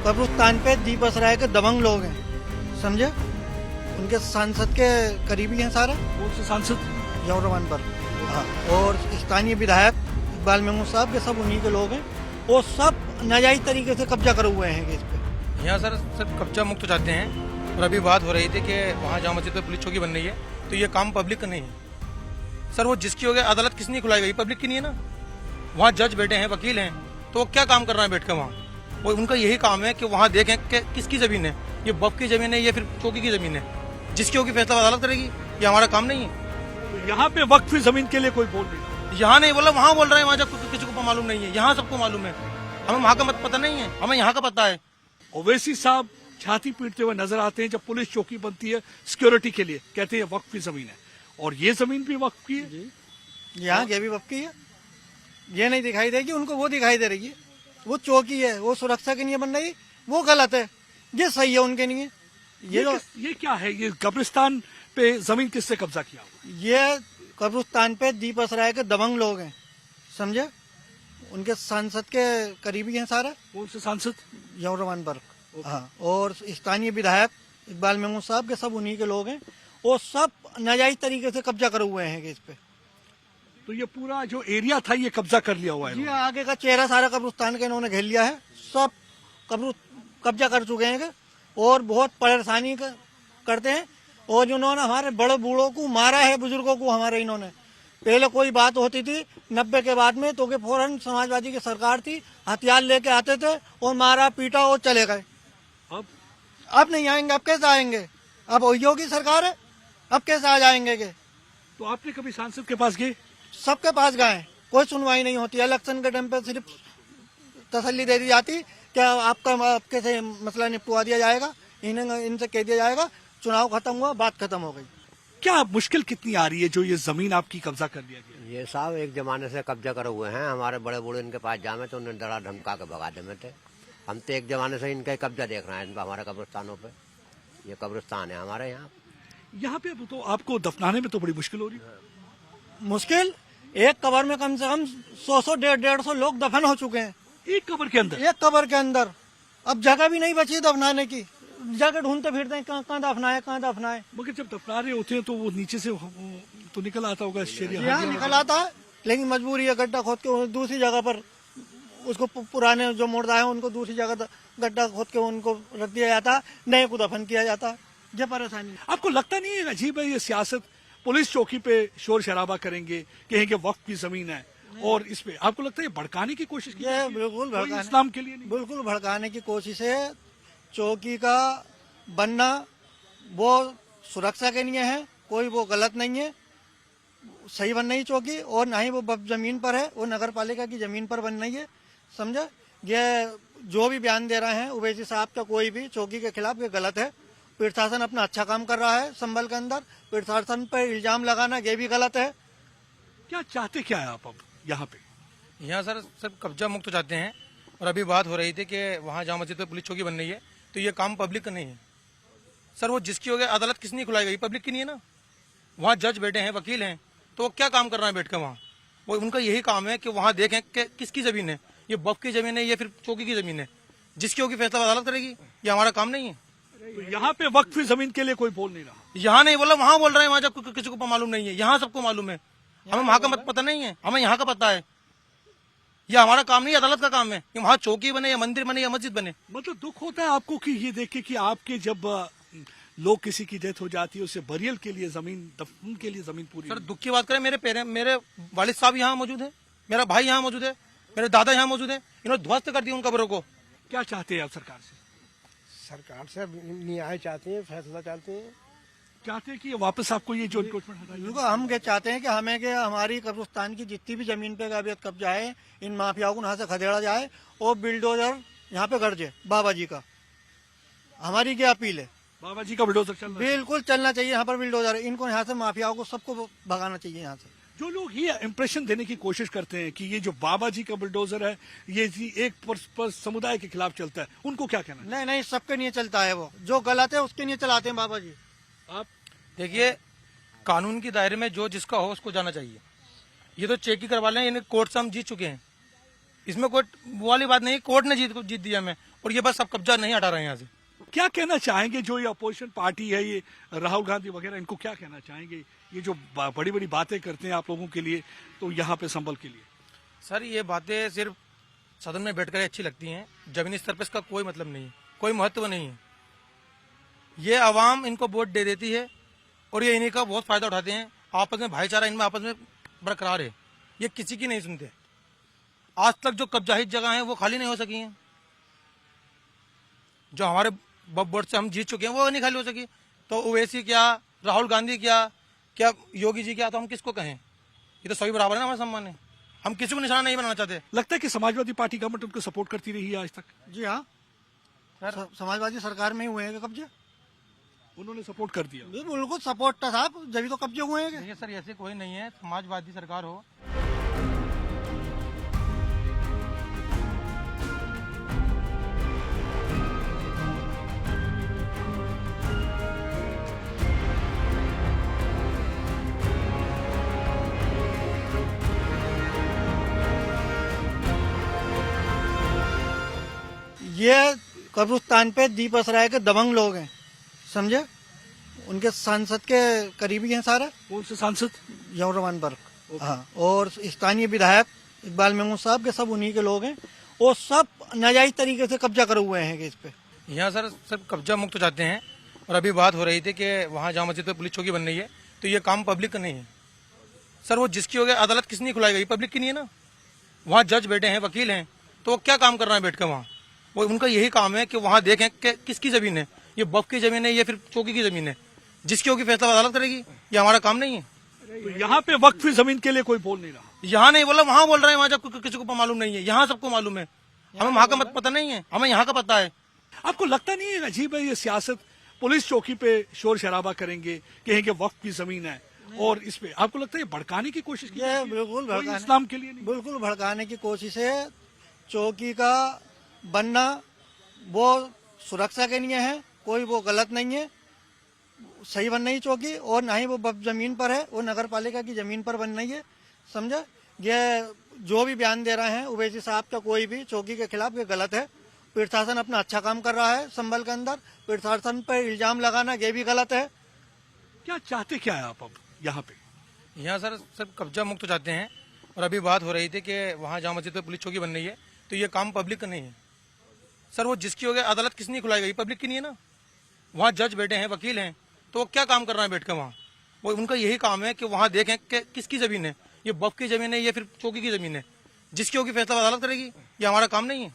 कब्रिस्तान पे दीपस राय के दबंग लोग हैं, समझे। उनके सांसद के करीबी हैं सारे। कौन से सांसद? जौरवान पर, हाँ। और स्थानीय विधायक इकबाल मेमू साहब के सब उन्हीं के लोग हैं। वो सब नाजायज तरीके से कब्जा करे हुए हैं इस पे। यहाँ सर सब कब्जा मुक्त चाहते हैं। और अभी बात हो रही थी कि वहाँ जामा मस्जिद पे पुलिस चौकी बन रही है, तो ये काम पब्लिक का नहीं है सर। वो जिसकी हो गया, अदालत किसने खुलाई गई? पब्लिक की नहीं है ना। वहाँ जज बैठे हैं, वकील हैं, तो वो क्या काम कर रहे हैं बैठ कर वहाँ? वो उनका यही काम है कि वहाँ देखें कि किसकी जमीन है, ये बफ की जमीन है या फिर चौकी की जमीन है। जिसकी होगी फैसला अदालत करेगी। ये हमारा काम नहीं है। तो यहाँ पे वक्फ जमीन के लिए कोई बोल नहीं। यहाँ नहीं बोला, वहाँ बोल रहे हैं। वहाँ जब किसी को मालूम नहीं है, यहाँ सबको मालूम है। हमें वहाँ का मत पता नहीं है, हमें यहाँ का पता है। ओवैसी साहब छाती पीटते हुए नजर आते हैं जब पुलिस चौकी बनती है सिक्योरिटी के लिए, कहते हैं वक्फ की जमीन है। और ये जमीन भी वक्फ की है। यहाँ ये भी वक्फ की है। ये नहीं दिखाई देगी उनको, वो दिखाई दे रही है। वो चौकी है, वो सुरक्षा के लिए बन रही, वो गलत है। ये सही है उनके लिए। ये क्या है? ये कब्रिस्तान पे जमीन किससे कब्जा किया हुआ? ये कब्रिस्तान पे दीपस राय के दबंग लोग हैं, समझे। उनके सांसद के करीबी हैं सारे। कौन से सांसद? जौरवान पर, हाँ। और स्थानीय विधायक इकबाल मेमू साहब के सब उन्हीं के लोग हैं। वो सब नाजायज तरीके से कब्जा करे हुए हैं इस पे। तो ये पूरा जो एरिया था ये कब्जा कर लिया हुआ है। ये आगे का चेहरा सारा कब्रिस्तान के इन्होंने घेर लिया है। सब कब्जा कर चुके हैं और बहुत परेशानी करते हैं। और जिन्होंने हमारे बड़े बूढ़ों को मारा है, बुजुर्गों को हमारे, इन्होंने पहले कोई बात होती थी 90 के बाद में तो फौरन समाजवादी की सरकार थी, हथियार लेके आते थे और मारा पीटा और चले गए। अब नहीं आएंगे। अब कैसे आएंगे? अब योगी सरकार है, अब कैसे आ जाएंगे के? तो आपने कभी सांसद के पास गए? सबके पास गए, कोई सुनवाई नहीं होती। इलेक्शन के टाइम पे सिर्फ तसल्ली दे दी जाती कि आपके से मसला निपटवा दिया जाएगा, इनसे कह दिया जाएगा, चुनाव खत्म हुआ, बात खत्म हो गई। क्या मुश्किल कितनी आ रही है जो ये जमीन आपकी कब्जा कर लिया गया? ये साहब एक जमाने से कब्जा करे हुए हैं। हमारे बड़े बूढ़े इनके पास जामे तो उन्हें डरा धमका के भगा देते थे। हम तो एक जमाने से इनका कब्जा देख रहे हैं हमारे कब्रिस्तानों पे। ये कब्रिस्तान है हमारे यहाँ। यहाँ पे तो आपको दफनाने में तो बड़ी मुश्किल हो रही है। मुश्किल? एक कब्र में कम से कम 100-150 लोग दफन हो चुके हैं। एक कब्र के अंदर? एक कब्र के अंदर। अब जगह भी नहीं बची दफनाने की। जाकर ढूंढते फिरते हैं कहाँ दफनाए, कहाँ दफनाए। मगर जब दफना रहे होते हैं तो वो नीचे से तो निकल आता होगा यहाँ निकल आता है, लेकिन मजबूरी है गड्ढा खोद के दूसरी जगह पर उसको, पुराने जो मुर्दा है उनको दूसरी जगह गड्ढा खोद के उनको रख दिया जाता है, नए को दफन किया जाता है। ये परेशानी। आपको लगता नहीं है अजीब है ये सियासत? पुलिस चौकी पे शोर शराबा करेंगे, कहेंगे वक्त की जमीन है, और इस पे आपको लगता है भड़काने की कोशिश की? ये बिल्कुल भड़काने, इस्लाम के लिए नहीं। बिल्कुल भड़काने की कोशिश है। चौकी का बनना वो सुरक्षा के लिए है, कोई वो गलत नहीं है, सही बन रही चौकी। और ना ही वो जमीन पर है, वो नगर पालिका की जमीन पर बन रही है, समझे। ये जो भी बयान दे रहे हैं ओवैसी साहब का कोई भी चौकी के खिलाफ, ये गलत है। प्रशासन अपना अच्छा काम कर रहा है संभल के अंदर, प्रशासन पर इल्जाम लगाना ये भी गलत है। क्या चाहते क्या है आप अब यहाँ पे? यहाँ सर सब कब्जा मुक्त चाहते हैं। और अभी बात हो रही थी कि वहाँ जामा मस्जिद पे पुलिस चौकी बन रही है, तो ये काम पब्लिक का नहीं है सर। वो जिसकी हो गया, अदालत किसने खुलाई गई? पब्लिक की नहीं है ना। वहाँ जज बैठे हैं, वकील हैं, तो वो क्या काम कर रहे हैं बैठ कर वहाँ? वो उनका यही काम है कि वहाँ देखें कि किसकी जमीन है, ये बफ की जमीन है या फिर चौकी की जमीन है। जिसकी होगी फैसला अदालत करेगी। ये हमारा काम नहीं है। तो यहाँ पे वक्फ जमीन के लिए कोई बोल नहीं रहा। यहाँ नहीं बोला, वहाँ बोल रहे हैं। वहाँ जब किसी को मालूम नहीं है, यहाँ सबको मालूम है। हमें वहाँ का मत पता नहीं है, हमें यहाँ का पता है। ये हमारा काम नहीं, अदालत का काम है कि वहाँ चौकी बने या मंदिर बने या मस्जिद बने। मतलब दुख होता है आपको कि ये देख के कि आपके जब लोग किसी की डेथ हो जाती है उसे बरियल के लिए जमीन, दफन के लिए जमीन पूरी। सर दुख की बात करें, मेरे वालिद साहब यहाँ मौजूद है, मेरा भाई यहाँ मौजूद है, मेरे दादा यहाँ मौजूद है। इन्होंने ध्वस्त कर दिया उन कब्रों को। क्या चाहते हैं आप सरकार से? सरकार से न्याय चाहते हैं, फैसला चाहते हैं। चाहते हैं कि वापस आपको ये जो एनक्रोचमेंट हटाई जाए। हम क्या चाहते हैं कि हमें के हमारी कब्रिस्तान की जितनी भी जमीन पे अभी कब्जा है, इन माफियाओं को यहाँ से खदेड़ा जाए और बिल्डोजर यहाँ पे गरजे। बाबा जी का हमारी क्या अपील है। बाबा जी का बुलडोजर चल रहा है। बिल्कुल चलना चाहिए यहाँ पर बिल्डोजर। इनको यहाँ से माफियाओं को सबको भगाना चाहिए यहाँ से। जो लोग ये इंप्रेशन देने की कोशिश करते हैं कि ये जो बाबा जी का बुलडोजर है ये एक पर समुदाय के खिलाफ चलता है, उनको क्या कहना? नहीं नहीं, सबके लिए चलता है। वो जो गलत है उसके लिए चलाते हैं बाबा जी। आप देखिए, कानून के दायरे में जो जिसका हो उसको जाना चाहिए। ये तो चेक ही करवा लें, कोर्ट से हम जीत चुके हैं, इसमें कोई वो वाली बात नहीं। कोर्ट ने जीत दिया हमें, और ये बस अब कब्जा नहीं हटा रहे हैं यहाँ से। क्या कहना चाहेंगे जो ये अपोजिशन पार्टी है, ये राहुल गांधी वगैरह, इनको क्या कहना चाहेंगे? ये जो बड़ी बड़ी बातें करते हैं आप लोगों के लिए, तो यहाँ पे संभल के लिए सर ये बातें सिर्फ सदन में बैठकर अच्छी लगती हैं, जमीनी स्तर पर इसका कोई मतलब नहीं है, कोई महत्व नहीं है। ये आवाम इनको वोट दे देती है और ये इन्हीं का बहुत फायदा उठाते हैं। आपस में भाईचारा इनमें आपस में बरकरार है, ये किसी की नहीं सुनते। आज तक जो कब्जाहित जगह हैं वो खाली नहीं हो सकी हैं, जो हमारे वोट से हम जीत चुके हैं वो नहीं खाली हो सकी। तो ओवैसी क्या, राहुल गांधी क्या योगी जी क्या, तो हम किसको कहें? ये तो सभी बराबर है ना, हमारे सम्मान है। हम किसी को निशाना नहीं बनाना चाहते। लगता है कि समाजवादी पार्टी गवर्नमेंट उनको सपोर्ट करती रही है आज तक? जी हाँ, समाजवादी सरकार में ही हुए हैं कब्जे, उन्होंने सपोर्ट कर दिया। बिल्कुल सपोर्ट था साहब, जब तो कब्जे हुए हैं। देखिए सर ऐसे कोई नहीं है समाजवादी सरकार हो। ये कब्रिस्तान पे दीप असराय के दबंग लोग हैं, समझे? उनके सांसद के करीबी हैं सारे। कौन से सांसद? यमुरमान बर्क, हाँ, और स्थानीय विधायक इकबाल महमूद साहब के, सब उन्हीं के लोग हैं। वो सब नाजायज तरीके से कब्जा करे हुए हैं इस पे। यहाँ सर सब कब्जा मुक्त चाहते हैं और अभी बात हो रही थी कि वहाँ जामा मस्जिद पे पुलिस चौकी बन रही है, तो ये काम पब्लिक का नहीं है सर। वो जिसकी हो गया, अदालत किसने खुलाई गई? पब्लिक की नहीं है ना। वहाँ जज बैठे हैं, वकील हैं, तो वो क्या काम कर रहे हैं बैठ कर वहाँ? वो उनका यही काम है कि वहाँ देखें कि किसकी जमीन है, ये वक्फ की जमीन है या फिर चौकी की जमीन है। जिसकी होगी फैसला अदालत करेगी, ये हमारा काम नहीं है। तो यहाँ पे वक्फ जमीन के लिए कोई बोल नहीं रहा। यहाँ नहीं बोला, वहाँ बोल रहे हैं, वहाँ जब किसी को मालूम नहीं है। यहाँ सबको मालूम है, हमें वहाँ का पता नहीं है, हमें यहाँ का पता है। आपको लगता नहीं है अजीब है ये सियासत? पुलिस चौकी पे शोर शराबा करेंगे, कहेंगे वक्फ की जमीन है, और इस पे आपको लगता है ये भड़काने की कोशिश की ये जाती है? बिल्कुल कोई भड़काने, इस्लाम के लिए नहीं। बिल्कुल भड़काने की कोशिश है। चौकी का बनना वो सुरक्षा के लिए है, कोई वो गलत नहीं है, सही बन नहीं चौकी, और ना ही वो जमीन पर है, वो नगर पालिका की जमीन पर बन रही है, समझे? ये जो भी बयान दे रहे हैं ओवैसी साहब का कोई भी चौकी के खिलाफ, ये गलत है। प्रशासन अपना अच्छा काम कर रहा है संभल के अंदर, प्रशासन पर इल्जाम लगाना ये भी गलत है। क्या चाहते क्या है आप अब यहाँ पे? यहाँ सर सब कब्जा मुक्त चाहते हैं और अभी बात हो रही थी कि वहाँ जामा मस्जिद पे पुलिस चौकी बन रही है, तो ये काम पब्लिक का नहीं है सर। वो जिसकी हो गया, अदालत किसने खुलाई गई? पब्लिक की नहीं है ना। वहाँ जज बैठे हैं, वकील हैं, तो वो क्या काम कर रहे हैं बैठ कर वहाँ? वो उनका यही काम है कि वहाँ देखें कि किसकी जमीन है, ये वक्फ की जमीन है या फिर चौकी की जमीन है। जिसकी होगी फैसला अदालत करेगी, ये हमारा काम नहीं है।